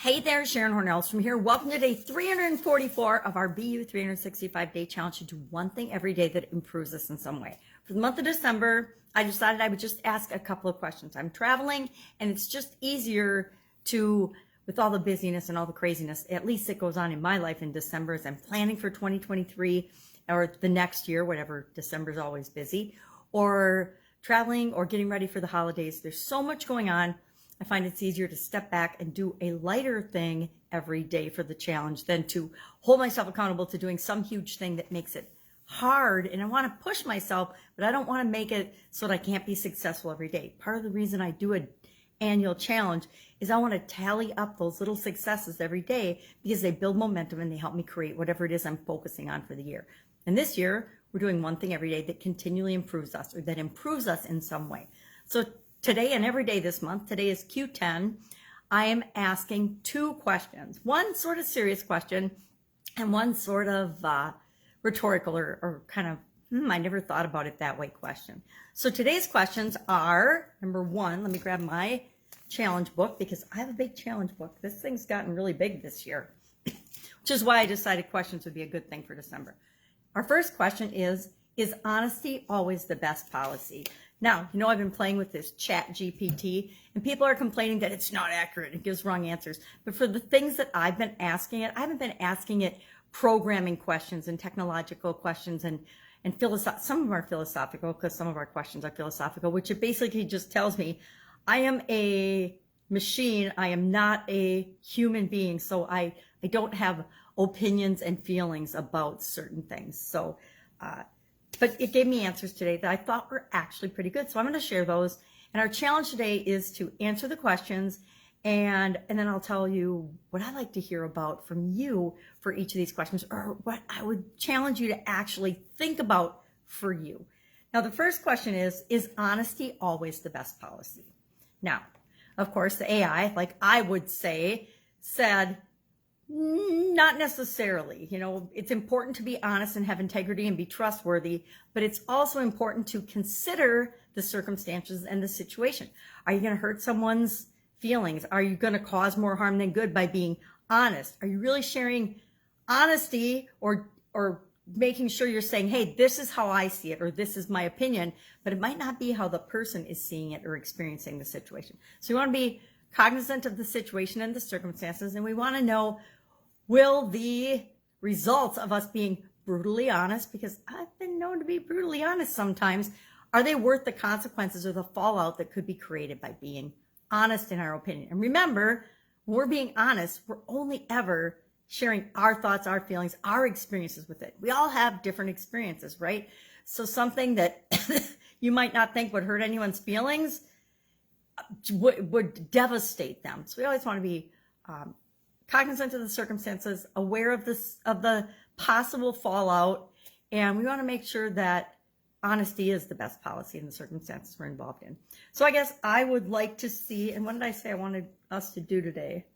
Hey there, Sharon Horne-Ellstrom here. Welcome to day 344 of our BU 365-day challenge to do one thing every day that improves us in some way. For the month of December, I decided I would just ask a couple of questions. I'm traveling, and it's just easier to, with all the busyness and all the craziness, at least it goes on in my life in December as I'm planning for 2023 or the next year, whatever, December's always busy, or traveling or getting ready for the holidays. There's so much going on. I find it's easier to step back and do a lighter thing every day for the challenge than to hold myself accountable to doing some huge thing that makes it hard. And I want to push myself, but I don't want to make it so that I can't be successful every day. Part of the reason I do an annual challenge is I want to tally up those little successes every day because they build momentum and they help me create whatever it is I'm focusing on for the year. And this year, we're doing one thing every day that continually improves us or that improves us in some way. So today and every day this month, today is Q10, I am asking two questions. One sort of serious question and one sort of rhetorical or kind of, I never thought about it that way question. So today's questions are, number one, let me grab my challenge book because I have a big challenge book. This thing's gotten really big this year, which is why I decided questions would be a good thing for December. Our first question is honesty always the best policy? Now, you know, I've been playing with this chat GPT and people are complaining that it's not accurate. It gives wrong answers. But for the things that I've been asking it, I haven't been asking it programming questions and technological questions and some of them are philosophical because some of our questions are philosophical, which it basically just tells me I am a machine. I am not a human being. So I don't have opinions and feelings about certain things. So, but it gave me answers today that I thought were actually pretty good. So I'm going to share those. And our challenge today is to answer the questions. And then I'll tell you what I'd like to hear about from you for each of these questions, or what I would challenge you to actually think about for you. Now, the first question is honesty always the best policy? Now, of course, the AI, like I would say, said, not necessarily. You know, it's important to be honest and have integrity and be trustworthy, but it's also important to consider the circumstances and the situation. Are you going to hurt someone's feelings? Are you going to cause more harm than good by being honest? Are you really sharing honesty or making sure you're saying, hey, this is how I see it, or this is my opinion, but it might not be how the person is seeing it or experiencing the situation. So we want to be cognizant of the situation and the circumstances, and we want to know, will the results of us being brutally honest, because I've been known to be brutally honest sometimes, are they worth the consequences or the fallout that could be created by being honest in our opinion? And remember, when we're being honest, we're only ever sharing our thoughts, our feelings, our experiences with it. We all have different experiences, right? So something that you might not think would hurt anyone's feelings would devastate them. So we always want to be cognizant of the circumstances, aware of the possible fallout, and we want to make sure that honesty is the best policy in the circumstances we're involved in. So I guess I would like to see, and what did I say I wanted us to do today?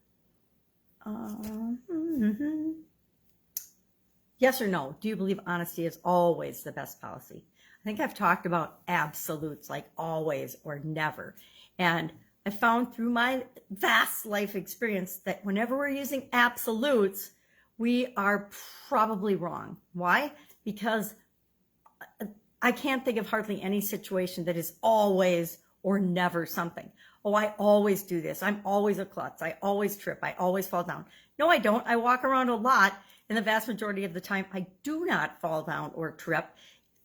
Yes or no? Do you believe honesty is always the best policy? I think I've talked about absolutes like always or never. And I found through my vast life experience that whenever we're using absolutes, we are probably wrong. Why? Because I can't think of hardly any situation that is always or never something. Oh, I always do this. I'm always a klutz. I always trip. I always fall down. No, I don't. I walk around a lot, and the vast majority of the time, I do not fall down or trip.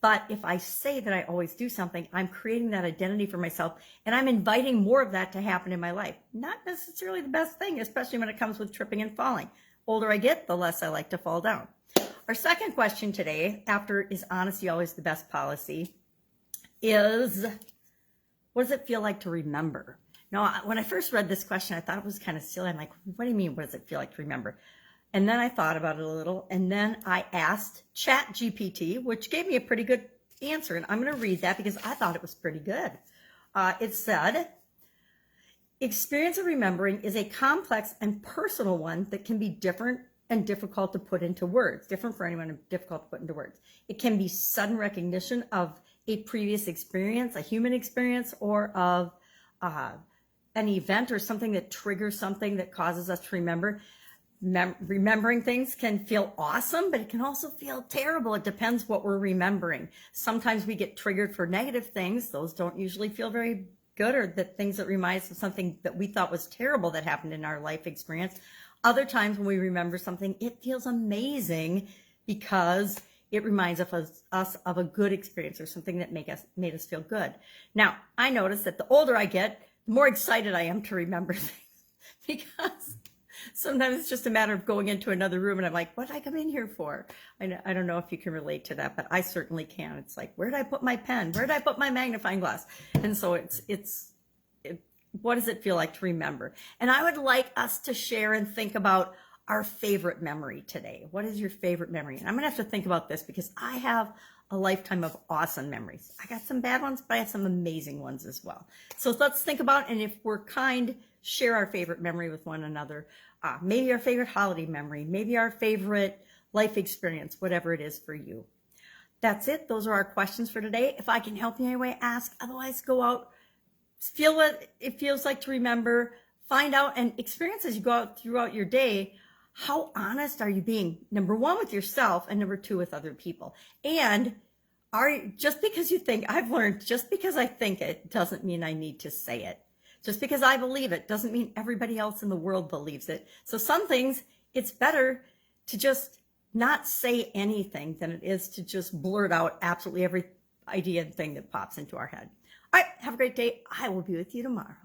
But if I say that I always do something, I'm creating that identity for myself, and I'm inviting more of that to happen in my life. Not necessarily the best thing, especially when it comes with tripping and falling. Older I get, the less I like to fall down. Our second question today, after is honesty always the best policy, is what does it feel like to remember? Now, when I first read this question, I thought it was kind of silly. I'm like, what do you mean, what does it feel like to remember? And then I thought about it a little, and then I asked Chat GPT, which gave me a pretty good answer. And I'm going to read that because I thought it was pretty good. It said, experience of remembering is a complex and personal one that can be different and difficult to put into words. Different for anyone and difficult to put into words. It can be sudden recognition of a previous experience, a human experience, or of an event or something that triggers something that causes us to remember. Remembering things can feel awesome, but it can also feel terrible. It depends what we're remembering. Sometimes we get triggered for negative things. Those don't usually feel very good, or the things that remind us of something that we thought was terrible that happened in our life experience. Other times when we remember something, it feels amazing because it reminds us of a good experience or something that made us feel good. Now, I notice that the older I get, the more excited I am to remember things because sometimes it's just a matter of going into another room and I'm like, what did I come in here for? I don't know if you can relate to that, but I certainly can. It's like, where did I put my pen? Where did I put my magnifying glass? And so what does it feel like to remember? And I would like us to share and think about our favorite memory today. What is your favorite memory? And I'm going to have to think about this because I have a lifetime of awesome memories. I got some bad ones, but I have some amazing ones as well. So let's think about, and if we're kind, share our favorite memory with one another. Maybe our favorite holiday memory, maybe our favorite life experience, whatever it is for you. That's it. Those are our questions for today. If I can help you in any way, ask. Otherwise, go out, feel what it feels like to remember, find out, and experience as you go out throughout your day. How honest are you being? Number one, with yourself, and number two, with other people. And just because you think, I've learned, just because I think it doesn't mean I need to say it. Just because I believe it doesn't mean everybody else in the world believes it. So some things, it's better to just not say anything than it is to just blurt out absolutely every idea and thing that pops into our head. All right, have a great day. I will be with you tomorrow.